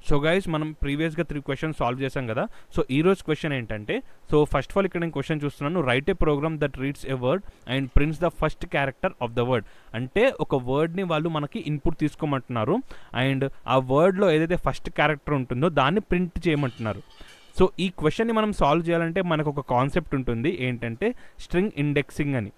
So guys మనం ప్రీవియస్గా 3 questions solve చేసాం కదా. సో ఈరోజు క్వశ్చన్ ఏంటంటే, సో ఫస్ట్ ఆఫ్ ఆల్ ఇక్కడ నేను క్వశ్చన్ చూస్తున్నాను, write a program that reads a word and prints the first character of the word. అంటే ఒక వర్డ్ని వాళ్ళు మనకి ఇన్పుట్ తీసుకోమంటున్నారు అండ్ ఆ వర్డ్లో ఏదైతే ఫస్ట్ క్యారెక్టర్ ఉంటుందో దాన్ని ప్రింట్ చేయమంటున్నారు. సో ఈ క్వశ్చన్ని మనం సాల్వ్ చేయాలంటే మనకు ఒక కాన్సెప్ట్ ఉంటుంది, ఏంటంటే స్ట్రింగ్ ఇండెక్సింగ్ అని.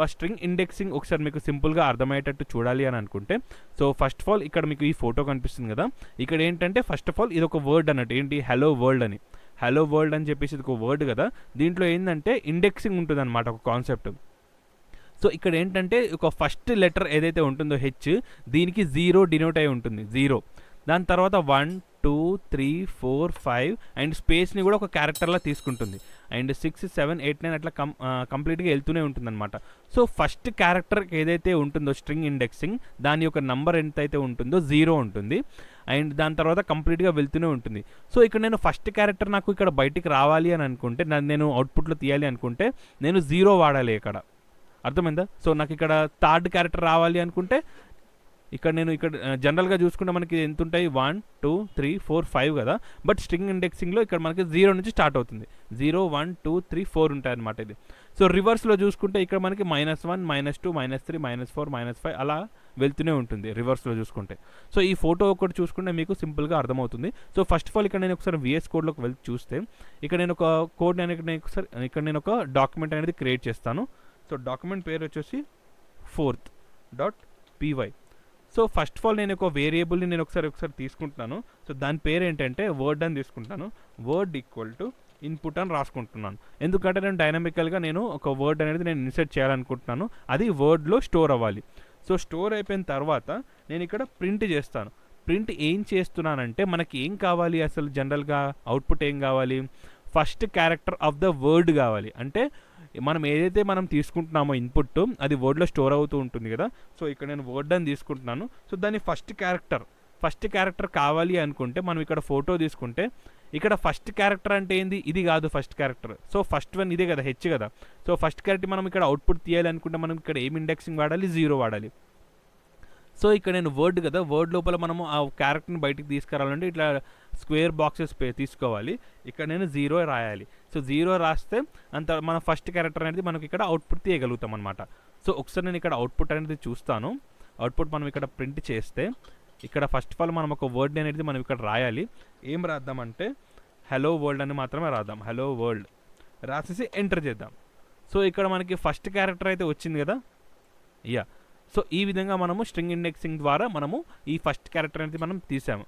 ఆ స్ట్రింగ్ ఇండెక్సింగ్ ఒకసారి మీకు సింపుల్గా అర్థమయ్యేటట్టు చూడాలి అని అనుకుంటే, సో ఫస్ట్ ఆఫ్ ఆల్ ఇక్కడ మీకు ఈ ఫోటో కనిపిస్తుంది కదా, ఇక్కడ ఏంటంటే ఫస్ట్ ఆఫ్ ఆల్ ఇది ఒక వర్డ్ అన్నట్టు, ఏంటి హలో వరల్డ్ అని. హలో వరల్డ్ అని చెప్పేసి ఇది ఒక వర్డ్ కదా, దీంట్లో ఏంటంటే ఇండెక్సింగ్ ఉంటుంది అనమాట, ఒక కాన్సెప్ట్. సో ఇక్కడ ఏంటంటే ఒక ఫస్ట్ లెటర్ ఏదైతే ఉంటుందో హెచ్, దీనికి 0 డినోట్ అయి ఉంటుంది, 0. దాని తర్వాత 1 2 3 4 5 అండ్ స్పేస్ని కూడా ఒక క్యారెక్టర్లా తీసుకుంటుంది అండ్ 6 7 8 9 అట్లా కంప్లీట్గా వెళ్తూనే ఉంటుంది అనమాట. సో ఫస్ట్ క్యారెక్టర్ ఏదైతే ఉంటుందో స్ట్రింగ్ ఇండెక్సింగ్, దాని యొక్క నంబర్ ఎంతైతే ఉంటుందో 0 ఉంటుంది అండ్ దాని తర్వాత కంప్లీట్గా వెళ్తూనే ఉంటుంది. సో ఇక్కడ నేను ఫస్ట్ క్యారెక్టర్ నాకు ఇక్కడ బయటికి రావాలి అని అనుకుంటే, నేను అవుట్పుట్లో తీయాలి అనుకుంటే నేను 0 వాడాలి ఇక్కడ, అర్థమైందా? సో నాకు ఇక్కడ థర్డ్ క్యారెక్టర్ రావాలి అనుకుంటే ఇక్కడ జనరల్గా చూసుకుంటే మనకి ఎంత ఉంటాయి, 1 2 3 4 5 కదా, బట్ స్ట్రింగ్ ఇండెక్సింగ్లో ఇక్కడ మనకి 0 నుంచి స్టార్ట్ అవుతుంది, 0 1 2 3 4 ఉంటాయి అనమాట ఇది. సో రివర్స్లో చూసుకుంటే ఇక్కడ మనకి -1 -2 -3 -4 -5 అలా వెళ్తూనే ఉంటుంది రివర్స్లో చూసుకుంటే. సో ఈ ఫోటో ఒకటి చూసుకుంటే మీకు సింపుల్గా అర్థమవుతుంది. సో ఫస్ట్ ఆఫ్ ఆల్ ఇక్కడ నేను ఒకసారి VS కోడ్లోకి వెళ్ళి చూస్తే, ఇక్కడ నేను ఒక కోడ్ ఇక్కడ నేను ఒక డాక్యుమెంట్ అనేది క్రియేట్ చేస్తాను. సో డాక్యుమెంట్ పేరు వచ్చేసి fourth.py. So first of all నేను ఒక వేరియబుల్ని నేను ఒకసారి తీసుకుంటున్నాను. సో దాని పేరు ఏంటంటే వర్డ్ అని తీసుకుంటాను. వర్డ్ ఈక్వల్ టు ఇన్పుట్ అని రాసుకుంటున్నాను, ఎందుకంటే నేను డైనమికల్గా నేను ఒక వర్డ్ అనేది నేను ఇన్సర్ట్ చేయాలనుకుంటున్నాను, అది వర్డ్లో స్టోర్ అవ్వాలి. సో స్టోర్ అయిపోయిన తర్వాత నేను ఇక్కడ ప్రింట్ చేస్తాను. ప్రింట్ ఏం చేస్తున్నానంటే, మనకి ఏం కావాలి అసలు జనరల్గా అవుట్పుట్ ఏం కావాలి, first character of the word కావాలి. అంటే మనం ఏదైతే మనం తీసుకుంటున్నామో ఇన్పుట్, అది వర్డ్లో స్టోర్ అవుతూ ఉంటుంది కదా. సో ఇక్కడ నేను వర్డ్ అని తీసుకుంటున్నాను. సో దాని ఫస్ట్ క్యారెక్టర్ కావాలి అనుకుంటే మనం ఇక్కడ ఫోటో తీసుకుంటే, ఇక్కడ ఫస్ట్ క్యారెక్టర్ అంటే ఏంది, ఇది కాదు first character. So first one ఇదే కదా, హెచ్ కదా. సో ఫస్ట్ క్యారెక్టర్ మనం ఇక్కడ అవుట్పుట్ తీయాలి అనుకుంటే మనం ఇక్కడ ఏం ఇండెక్సింగ్ వాడాలి, 0 వాడాలి. సో ఇక్కడ నేను వర్డ్ కదా, వర్డ్ లోపల మనము ఆ క్యారెక్టర్ని బయటికి తీసుకురావాలంటే ఇట్లా స్క్వేర్ బాక్సెస్ తీసుకోవాలి. ఇక్కడ నేను 0 రాయాలి. సో 0 రాస్తే అంత మన ఫస్ట్ క్యారెక్టర్ అనేది మనకి ఇక్కడ అవుట్పుట్ తీయగలుగుతాం అనమాట. సో ఒకసారి నేను ఇక్కడ అవుట్పుట్ అనేది చూస్తాను. అవుట్పుట్ మనం ఇక్కడ ప్రింట్ చేస్తే, ఇక్కడ ఫస్ట్ ఆఫ్ ఆల్ మనం ఒక వర్డ్ అనేది మనం ఇక్కడ రాయాలి. ఏం రాద్దామంటే హలో వరల్డ్ అని మాత్రమే రాద్దాం, హలో వరల్డ్ రాసేసి ఎంటర్ చేద్దాం. సో ఇక్కడ మనకి ఫస్ట్ క్యారెక్టర్ అయితే వచ్చింది కదా, సో ఈ విధంగా మనము స్ట్రింగ్ ఇండెక్సింగ్ ద్వారా మనము ఈ ఫస్ట్ క్యారెక్టర్ అనేది మనం తీసాము.